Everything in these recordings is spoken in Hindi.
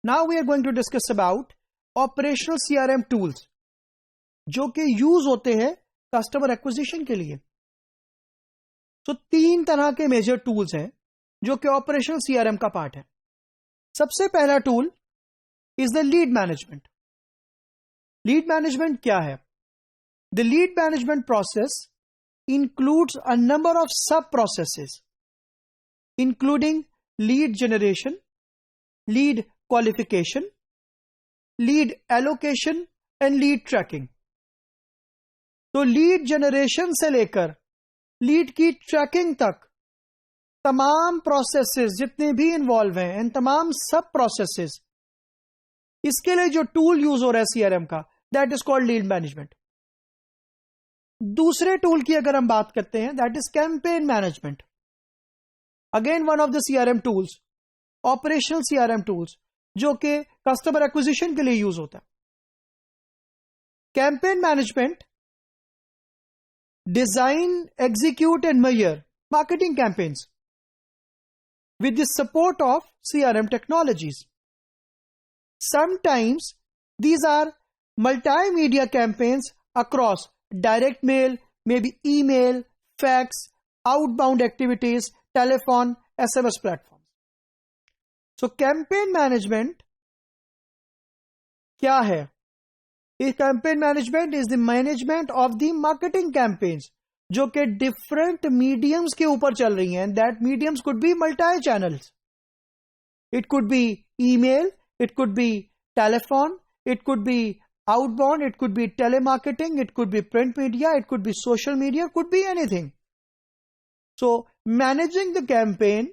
Now we are going to discuss about operational CRM tools जो कि यूज होते हैं कस्टमर एक्विजिशन के लिए। तो 3 तरह के मेजर टूल्स हैं जो कि ऑपरेशनल सीआरएम का पार्ट है। सबसे पहला tool is the lead management. Lead management क्या है? The lead management process includes a number of sub-processes, including lead generation, lead qualification, lead allocation and lead tracking. तो लीड जनरेशन से लेकर लीड की ट्रैकिंग तक तमाम प्रोसेसेस जितने भी इन्वॉल्व हैं एंड तमाम सब प्रोसेसेस, इसके लिए जो टूल यूज हो रहा है सीआरएम का, that is called lead management. दूसरे टूल की अगर हम बात करते हैं, that is campaign management. Again one of the CRM tools, operational CRM tools जो कि कस्टमर एक्विजिशन के लिए यूज होता है। Campaign management design, execute and measure marketing campaigns with the support of CRM technologies. Sometimes these are multimedia campaigns across direct mail, maybe email, fax, outbound activities, telephone, SMS platforms. So campaign management क्या है? इस campaign management is the management of the marketing campaigns जो कि डिफरेंट मीडियम्स के ऊपर चल रही हैं। That mediums could be multi channels, it could be email, it could be telephone, it could be outbound, it could be telemarketing, it could be print media, it could be social media, could be anything. So managing the campaign,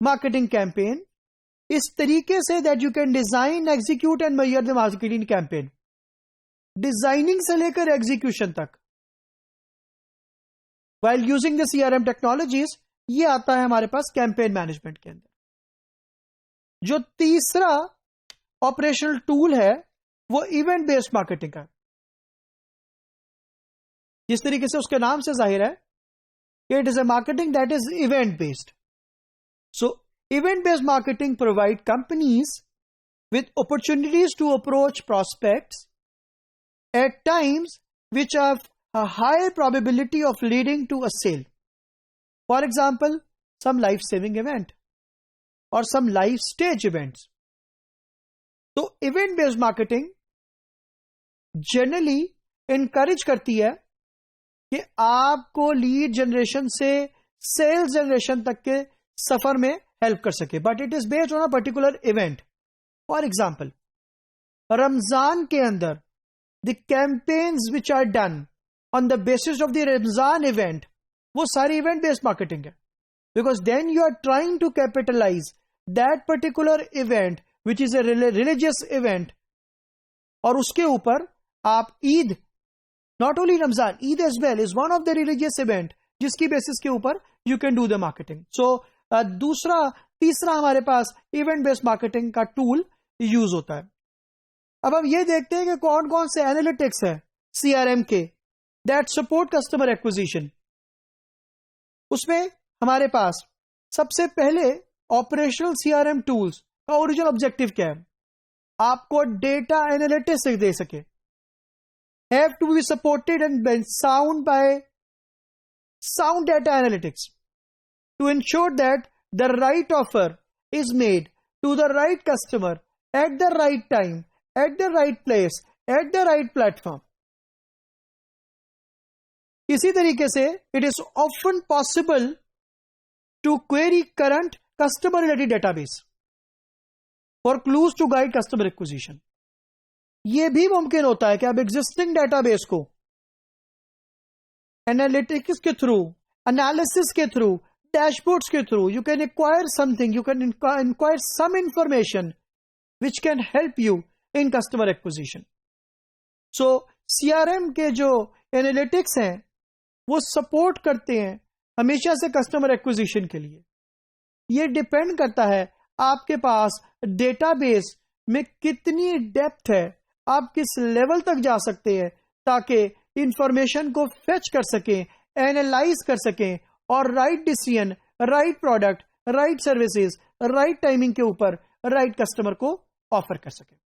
marketing campaign इस तरीके say that you can design, execute and measure the marketing campaign. Designing से लेकर एग्जीक्यूशन तक while using the CRM technologies, ये आता है हमारे पास कैंपेन मैनेजमेंट के अंदर। जो तीसरा ऑपरेशनल टूल है वो इवेंट बेस्ड मार्केटिंग का। जिस तरीके से उसके नाम से जाहिर है, it is a marketing that is event based. So event based marketing provide companies with opportunities to approach prospects at times which are a higher probability of leading to a sale. For example, some life-saving event or some life stage events. तो event-based marketing generally encourage करती है कि आपको lead generation से sales generation तक के सफर में help कर सके, but it is based on a particular event. For example, Ramzan के अंदर the campaigns which are done on the basis of the Ramzan event, वो सारी event based marketing है, because then you are trying to capitalize that particular event which is a religious event, और उसके ऊपर आप Eid, not only Ramzan, Eid as well is one of the religious event जिसकी basis के ऊपर you can do the marketing. So तीसरा हमारे पास event based marketing का tool यूज होता है। अब हम ये देखते हैं कि कौन कौन से एनालिटिक्स है CRM के that support customer acquisition। उसमें हमारे पास सबसे पहले ऑपरेशनल सीआरएम टूल्स का ओरिजिनल ऑब्जेक्टिव क्या है? आपको डेटा एनालिटिक्स दे सके, have to be supported and sound by sound data analytics to ensure that the right offer is made to the right customer at the right time, at the right place, at the right platform. इसी तरीके से it is often possible to query current customer related database for clues to guide customer acquisition. यह भी मुमकिन होता है कि आप एग्जिस्टिंग डेटाबेस को एनालिटिक्स के थ्रू, एनालिसिस के थ्रू, डैशबोर्ड्स के through you can acquire something, you can inquire some information which can help you in customer acquisition. So CRM के जो एनालिटिक्स हैं वो सपोर्ट करते हैं हमेशा से कस्टमर एक्विजिशन के लिए। ये डिपेंड करता है आपके पास डेटाबेस में कितनी डेप्थ है, आप किस लेवल तक जा सकते हैं ताकि इंफॉर्मेशन को फेच कर सकें, एनालाइज कर सकें और right decision, right product, right services, right timing के ऊपर राइट कस्टमर को ऑफर कर सके।